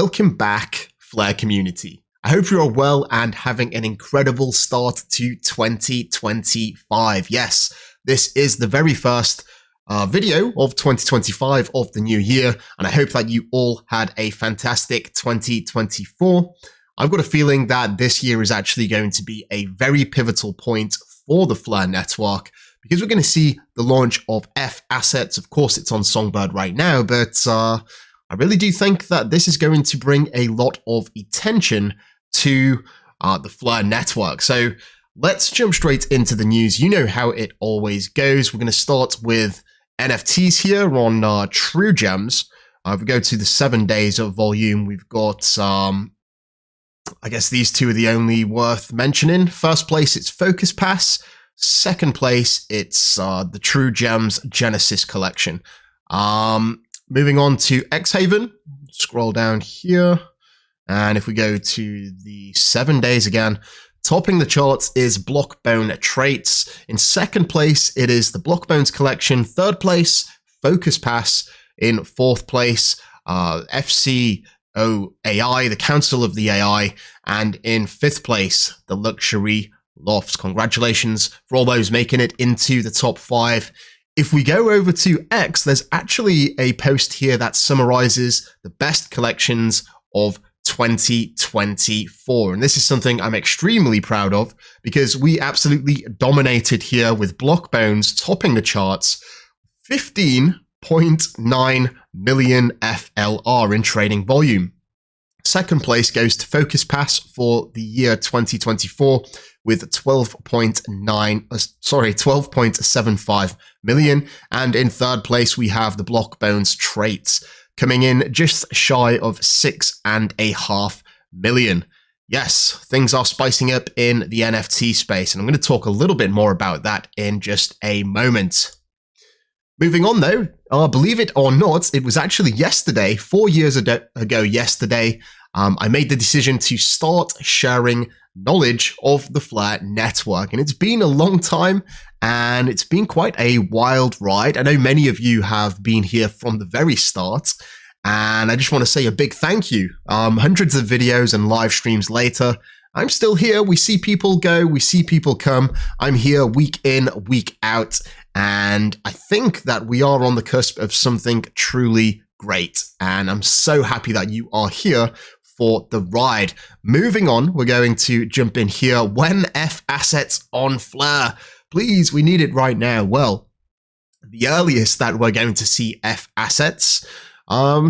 Welcome back, Flare community. I hope you are well and having an incredible start to 2025. Yes, this is the very first video of 2025 of the new year, and I hope that you all had a fantastic 2024. I've got a feeling that this year is actually going to be a very pivotal point for the Flare network, because we're going to see the launch of FAssets. Of course, it's on Songbird right now, but I really do think that this is going to bring a lot of attention to the Flare network. So let's jump straight into the news. You know how it always goes. We're going to start with NFTs here on True Gems. If we go to the 7 days of volume, we've got, I guess these two are the only worth mentioning. First place, it's Focus Pass. Second place, it's the True Gems Genesis collection. Moving on to xHaven, scroll down here. And if we go to the 7 days again, topping the charts is Blockbone Traits. In second place, it is the Blockbones collection. Third place, Focus Pass. In fourth place, FCO AI, the Council of the AI. And in fifth place, the Luxury Lofts. Congratulations for all those making it into the top 5. If we go over to X, there's actually a post here that summarizes the best collections of 2024. And this is something I'm extremely proud of, because we absolutely dominated here with Blockbones topping the charts, 15.9 million FLR in trading volume. Second place goes to Focus Pass for the year 2024 with 12.75 million. And in third place, we have the Blockbones Traits coming in just shy of 6.5 million. Yes, things are spicing up in the NFT space, and I'm going to talk a little bit more about that in just a moment. Moving on though, believe it or not, it was actually yesterday, 4 years ago yesterday, I made the decision to start sharing knowledge of the Flare network. And it's been a long time, and it's been quite a wild ride. I know many of you have been here from the very start, and I just want to say a big thank you. Hundreds of videos and live streams later, I'm still here. We see people go, we see people come. I'm here week in, week out, and I think that we are on the cusp of something truly great. And I'm so happy that you are here for the ride. Moving on, we're going to jump in here. When FAssets on Flare? Please, we need it right now. Well, the earliest that we're going to see FAssets,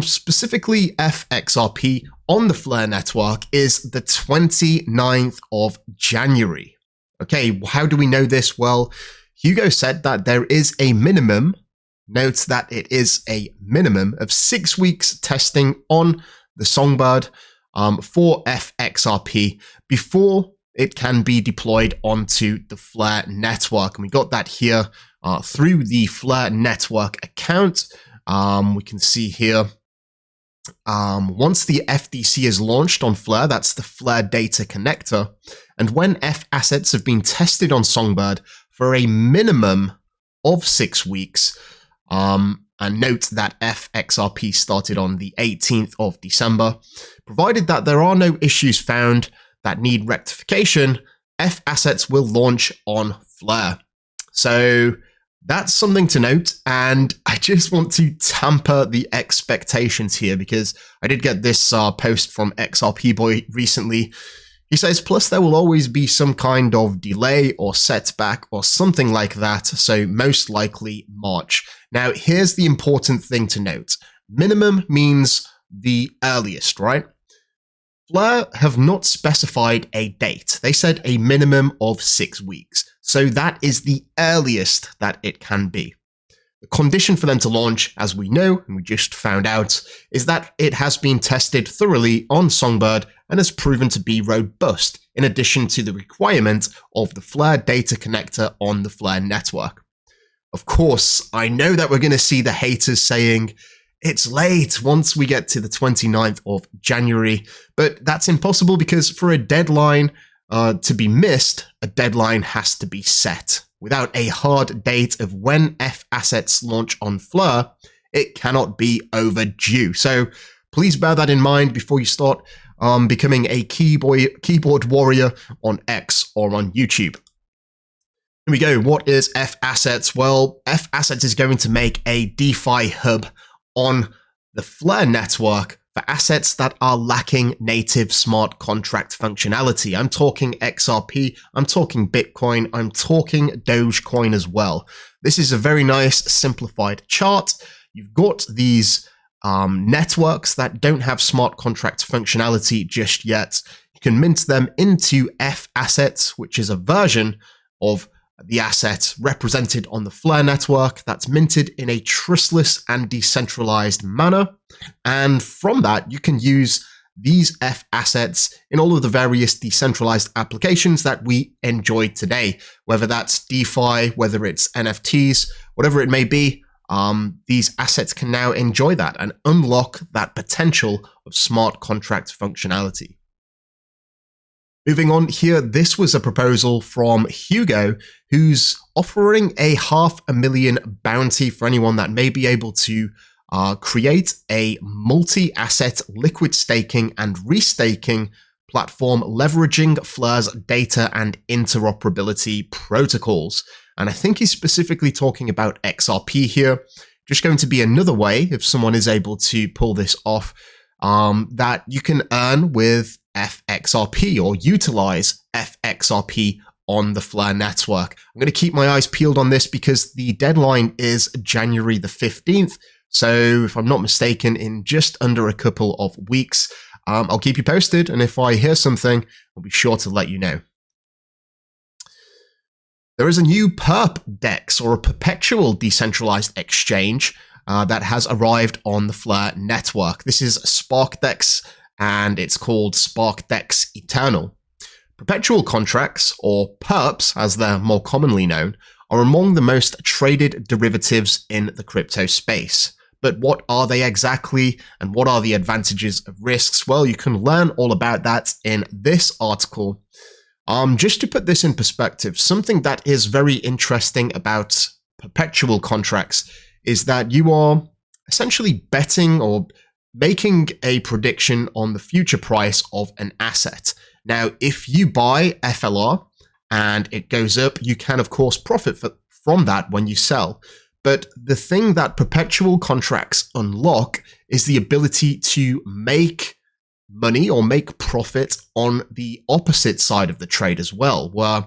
specifically FXRP on the Flare network, is the 29th of January. Okay, how do we know this? Well, Hugo said that there is a minimum, notes that it is a minimum of 6 weeks testing on the Songbird for FXRP before it can be deployed onto the Flare network. And we got that here through the Flare network account. We can see here, once the FDC is launched on Flare, that's the Flare data connector. And when FAssets have been tested on Songbird for a minimum of 6 weeks, and note that FXRP started on the 18th of December. Provided that there are no issues found that need rectification, FAssets will launch on Flare. So that's something to note, and I just want to tamper the expectations here, because I did get this post from XRP Boy recently. He says, plus there will always be some kind of delay or setback or something like that, so most likely March. Now, here's the important thing to note. Minimum means the earliest, right? Flare have not specified a date. They said a minimum of 6 weeks. So that is the earliest that it can be. The condition for them to launch, as we know, and we just found out, is that it has been tested thoroughly on Songbird and has proven to be robust, in addition to the requirement of the Flare data connector on the Flare network. Of course, I know that we're going to see the haters saying, it's late once we get to the 29th of January, but that's impossible, because for a deadline to be missed, a deadline has to be set. Without a hard date of when FAssets launch on Flare, it cannot be overdue. So please bear that in mind before you start becoming a keyboard warrior on X or on YouTube. Here we go. What is FAssets? Well, FAssets is going to make a DeFi hub on the Flare network for assets that are lacking native smart contract functionality. I'm talking XRP, I'm talking Bitcoin, I'm talking Dogecoin as well. This is a very nice simplified chart. You've got these networks that don't have smart contract functionality just yet. You can mint them into FAssets, which is a version of the asset represented on the Flare network that's minted in a trustless and decentralized manner. And from that, you can use these FAssets in all of the various decentralized applications that we enjoy today, whether that's DeFi, whether it's NFTs, whatever it may be. These assets can now enjoy that and unlock that potential of smart contract functionality. Moving on here, this was a proposal from Hugo, who's offering a $500,000 bounty for anyone that may be able to create a multi-asset liquid staking and restaking platform leveraging Flare's data and interoperability protocols. And I think he's specifically talking about XRP here. Just going to be another way, if someone is able to pull this off, that you can earn with FXRP or utilize FXRP on the Flare network. I'm going to keep my eyes peeled on this because the deadline is January the 15th. So if I'm not mistaken, in just under a couple of weeks, I'll keep you posted. And if I hear something, I'll be sure to let you know. There is a new PFP or a perpetual decentralized exchange that has arrived on the Flare network. This is Sparkdeck, and it's called Sparkdeck Eternal. Perpetual contracts, or perps as they're more commonly known, are among the most traded derivatives in the crypto space. But what are they exactly, and what are the advantages of risks? Well, you can learn all about that in this article. Just to put this in perspective, something that is very interesting about perpetual contracts is that you are essentially betting or making a prediction on the future price of an asset. Now, if you buy FLR and it goes up, you can of course profit from that when you sell. But the thing that perpetual contracts unlock is the ability to make money or make profit on the opposite side of the trade as well, where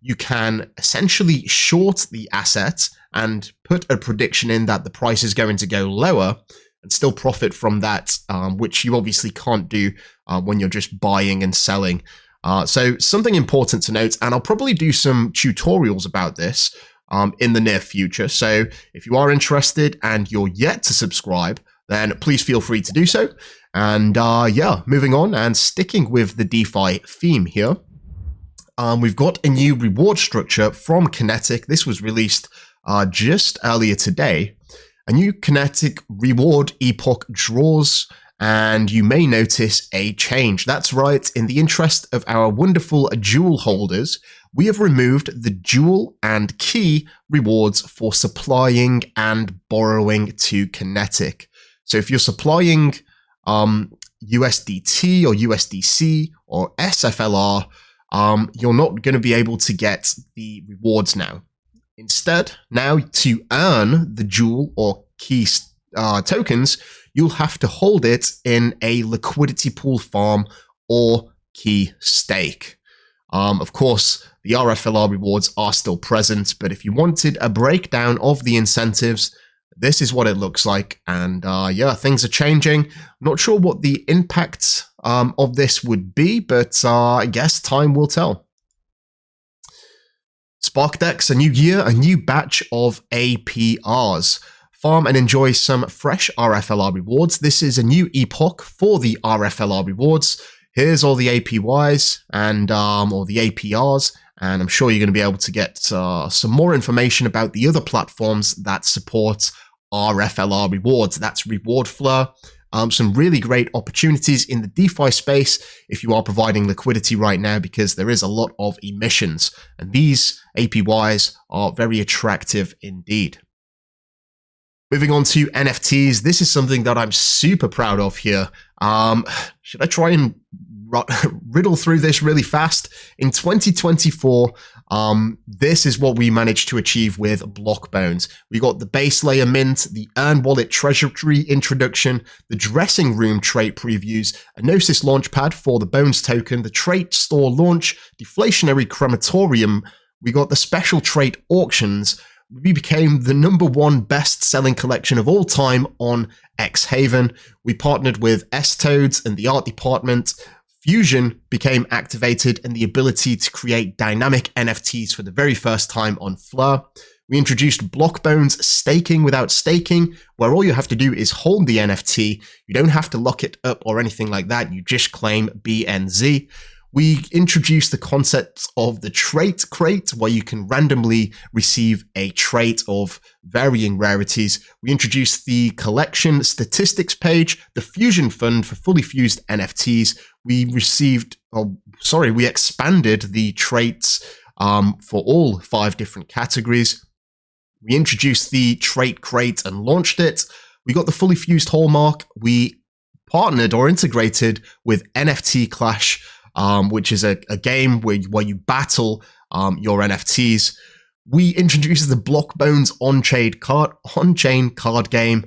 you can essentially short the asset and put a prediction in that the price is going to go lower and still profit from that, which you obviously can't do when you're just buying and selling. So something important to note, and I'll probably do some tutorials about this in the near future. So if you are interested and you're yet to subscribe, then please feel free to do so. And yeah, moving on and sticking with the DeFi theme here, we've got a new reward structure from Kinetic. This was released just earlier today. A new Kinetic reward epoch draws, and you may notice a change. That's right, in the interest of our wonderful jewel holders, we have removed the jewel and key rewards for supplying and borrowing to Kinetic. So if you're supplying USDT or USDC or SFLR, you're not going to be able to get the rewards now. Instead, now to earn the jewel or key tokens, you'll have to hold it in a liquidity pool farm or key stake. Of course, the RFLR rewards are still present, but if you wanted a breakdown of the incentives, this is what it looks like. And yeah, things are changing. I'm not sure what the impact of this would be, but I guess time will tell. Sparkdeck, a new year, a new batch of APRs. Farm and enjoy some fresh RFLR rewards. This is a new epoch for the RFLR rewards. Here's all the APYs and or the APRs, and I'm sure you're going to be able to get some more information about the other platforms that support RFLR rewards. That's Reward Flare. Some really great opportunities in the DeFi space if you are providing liquidity right now, because there is a lot of emissions, and these APYs are very attractive indeed. Moving on to NFTs, this is something that I'm super proud of here. Should I try and riddle through this really fast? In 2024, this is what we managed to achieve with Block Bonez. We got the base layer mint, the Earn Wallet Treasury introduction, the dressing room trait previews, a Gnosis launchpad for the Bonez token, the trait store launch, deflationary crematorium. We got the special trait auctions. We became the #1 best-selling collection of all time on xHaven. We partnered with S-Toads and the art department. Fusion became activated and the ability to create dynamic NFTs for the very first time on Fleur. We introduced Block Bonez staking without staking, where all you have to do is hold the NFT. You don't have to lock it up or anything like that. You just claim BNZ. We introduced the concept of the trait crate, where you can randomly receive a trait of varying rarities. We introduced the collection statistics page, the Fusion Fund for fully fused NFTs. We expanded the traits for all 5 different categories. We introduced the trait crate and launched it. We got the fully fused hallmark. We partnered or integrated with NFT Clash, which is a game where you battle your NFTs. We introduced the Block Bonez on-chain card game,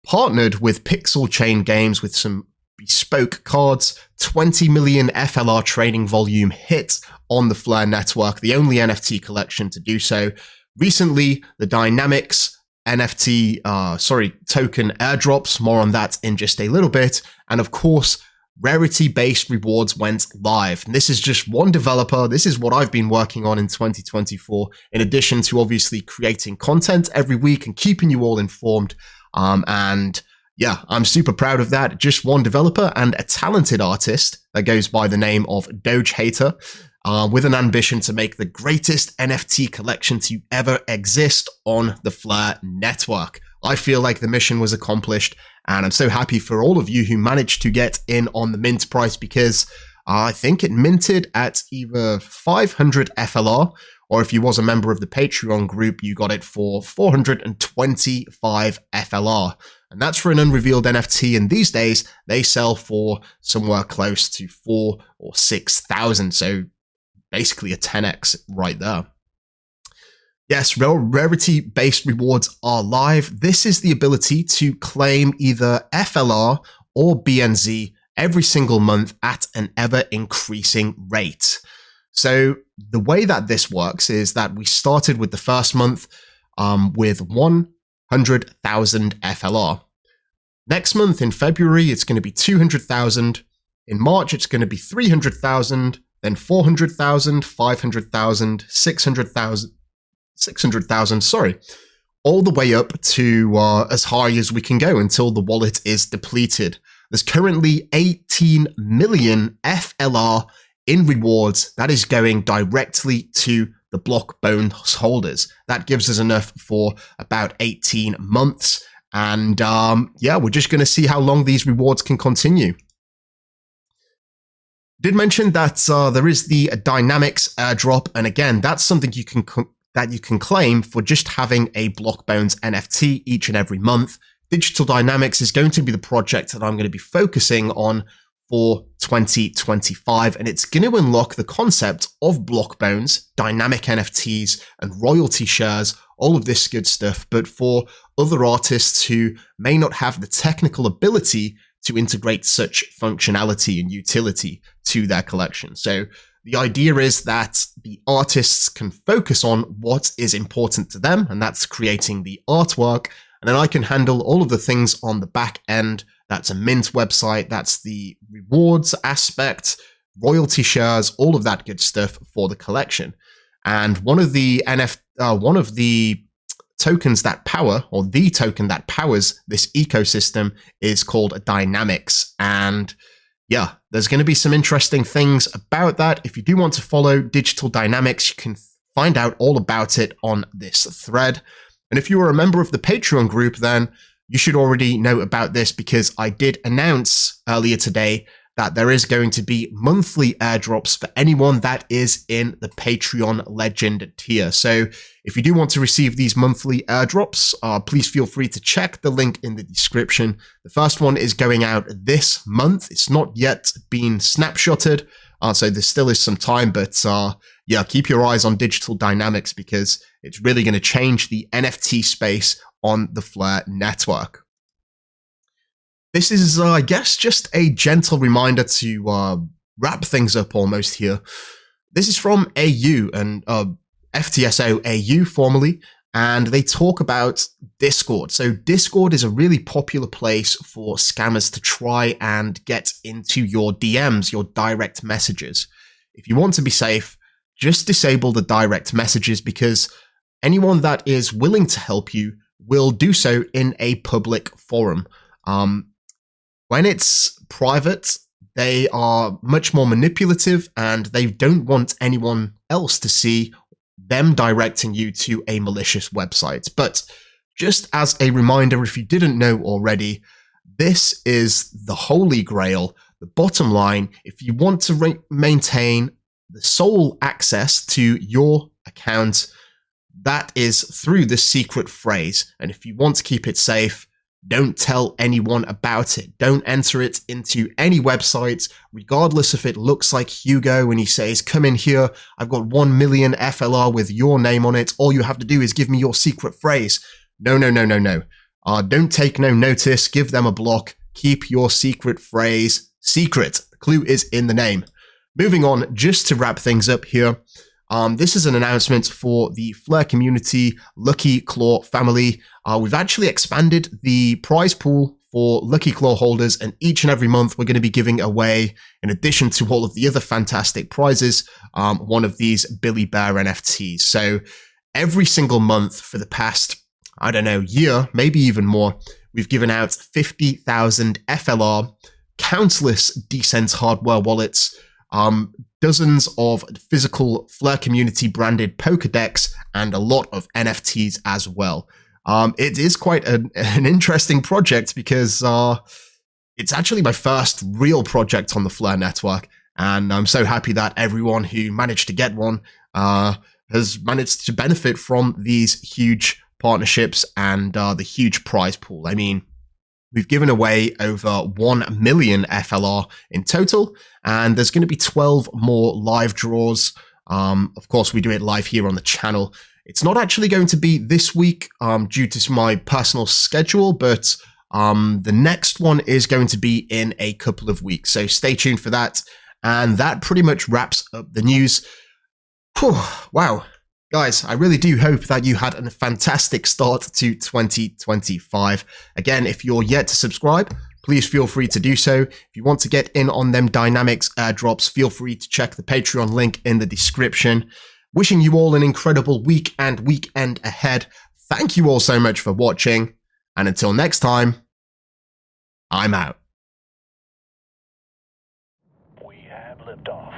partnered with Pixel Chain Games with some bespoke cards, 20 million FLR trading volume hit on the Flare network, the only NFT collection to do so. Recently, the DYMNX token airdrops, more on that in just a little bit, and of course, Rarity-based rewards went live. And this is just one developer. This is what I've been working on in 2024, in addition to obviously creating content every week and keeping you all informed. And yeah, I'm super proud of that. Just one developer and a talented artist that goes by the name of Doge Hater, with an ambition to make the greatest NFT collection to ever exist on the Flare network. I feel like the mission was accomplished, and I'm so happy for all of you who managed to get in on the mint price, because I think it minted at either 500 FLR, or if you was a member of the Patreon group, you got it for 425 FLR. And that's for an unrevealed NFT, and these days they sell for somewhere close to 4,000 or 6,000, so basically a 10x right there. Yes, Rarity-based rewards are live. This is the ability to claim either FLR or BNZ every single month at an ever-increasing rate. So the way that this works is that we started with the first month with 100,000 FLR. Next month in February, it's going to be 200,000. In March, it's going to be 300,000, then 400,000, 500,000, 600,000, all the way up to as high as we can go until the wallet is depleted. There's currently 18 million FLR in rewards that is going directly to the Block Bonez holders. That gives us enough for about 18 months. And yeah, we're just going to see how long these rewards can continue. Did mention that there is the DYMNX airdrop, and again, that's something you can claim for just having a Block Bonez NFT each and every month. Digital DYMNX is going to be the project that I'm going to be focusing on for 2025, and it's going to unlock the concept of Block Bonez, dynamic NFTs, and royalty shares, all of this good stuff, but for other artists who may not have the technical ability to integrate such functionality and utility to their collection. So the idea is that the artists can focus on what is important to them, and that's creating the artwork, and then I can handle all of the things on the back end. That's a mint website, that's the rewards aspect, royalty shares, all of that good stuff for the collection. And one of the tokens that power, or the token that powers this ecosystem, is called DYMNX. And yeah, there's going to be some interesting things about that. If you do want to follow Digital DYMNX, you can find out all about it on this thread. And if you are a member of the Patreon group, then you should already know about this, because I did announce earlier today that there is going to be monthly airdrops for anyone that is in the Patreon Legend tier. So if you do want to receive these monthly airdrops, please feel free to check the link in the description. The first one is going out this month. It's not yet been snapshotted, so there still is some time, but yeah, keep your eyes on Digital Dynamics because it's really going to change the NFT space on the Flare network. This is, I guess, just a gentle reminder to wrap things up almost here. This is from AU and FTSO AU formerly, and they talk about Discord. So Discord is a really popular place for scammers to try and get into your DMs, your direct messages. If you want to be safe, just disable the direct messages because anyone that is willing to help you will do so in a public forum. When it's private, they are much more manipulative and they don't want anyone else to see them directing you to a malicious website. But just as a reminder, if you didn't know already, this is the holy grail, the bottom line. If you want to maintain the sole access to your account, that is through the secret phrase. And if you want to keep it safe, don't tell anyone about it. Don't enter it into any websites, regardless if it looks like Hugo when he says, come in here, I've got 1 million FLR with your name on it. All you have to do is give me your secret phrase. No. Don't take no notice. Give them a block. Keep your secret phrase secret. The clue is in the name. Moving on, just to wrap things up here. This is an announcement for the Flare community, Lucky Claw family. We've actually expanded the prize pool for Lucky Claw holders, and each and every month we're going to be giving away, in addition to all of the other fantastic prizes, one of these Billy Bear NFTs. So every single month for the past, I don't know, year, maybe even more, we've given out 50,000 FLR, countless decent hardware wallets, dozens of physical Flare community branded poker decks, and a lot of NFTs as well. It is quite an interesting project because it's actually my first real project on the Flare network, and I'm so happy that everyone who managed to get one has managed to benefit from these huge partnerships and the huge prize pool. I mean, we've given away over 1 million FLR in total, and there's going to be 12 more live draws. Of course, we do it live here on the channel. It's not actually going to be this week due to my personal schedule, but the next one is going to be in a couple of weeks. So stay tuned for that. And that pretty much wraps up the news. Whew, wow. Guys, I really do hope that you had a fantastic start to 2025. Again, if you're yet to subscribe, please feel free to do so. If you want to get in on them Dynamics airdrops, feel free to check the Patreon link in the description. Wishing you all an incredible week and weekend ahead. Thank you all so much for watching. And until next time, I'm out. We have liftoff.